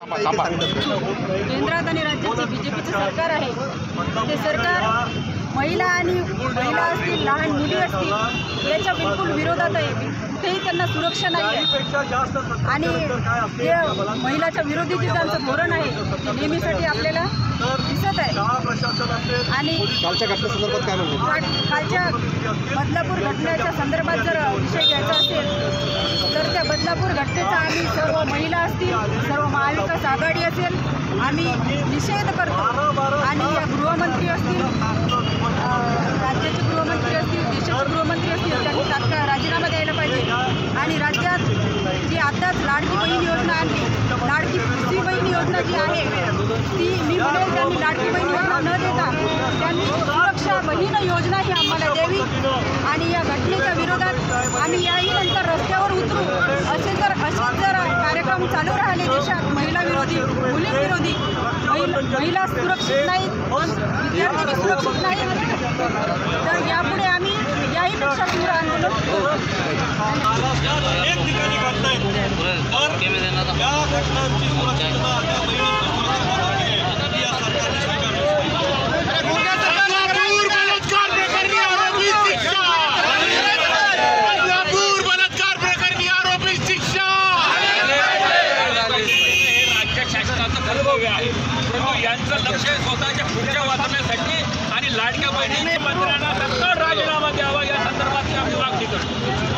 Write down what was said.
केंद्रात आणि राज्याचे बीजेपीचे सरकार आहे ते सरकार महिला आणि महिला असतील, लहान मुली असतील याच्या बिलकुल विरोधात आहे। कुठेही त्यांना सुरक्षा नाही आहे आणि जे महिलाच्या विरोधी जे त्यांचं धोरण आहे ते नेहमीसाठी आपल्याला दिसत आहे। आणि कालच्या घटनेसंदर्भात काय म्हणतो? कालच्या बदलापूर घटनेच्या संदर्भात जर विषय घ्यायचा असेल तर त्या बदलापूर घटनेचा आम्ही सर्व महिला असतील, सर्व महाविकास आघाडी असेल, आम्ही निषेध करतो। आणि या गृहमंत्री असतील, राज्याचे गृहमंत्री असतील, देशाचे गृहमंत्री असतील, त्यांनी तात्काळ राजीनामा द्यायला पाहिजे। आणि राज्यात जी आताच लाडकी बहीण योजना आणली, लाडकी दुसरी बहीण योजना जी आहे ती मी म्हणेल त्यांनी लाडकी बहीण योजना न देता त्यांनी सुरक्षा बहीण योजना ही आम्हाला द्यावी। आणि या घटनेच्या विरोधात आम्ही याही नंतर रस्त्यावर उतरू। असेच जर कार्यक्रम चालू राहिले देशात, महिला विरोधी, मुली विरोधी, महिला सुरक्षित नाहीत, विद्यार्थी सुरक्षित नाहीत, तर यापुढे आम्ही याहीपेक्षा तीव्र आंदोलन करू। यांचं लक्ष स्वतःच्या पुढच्या वाचवण्यासाठी आणि लाडक्या बहिणींच्या मंत्र्यांना तत्काळ राजीनामा द्यावा या संदर्भात आम्ही मागणी करतो।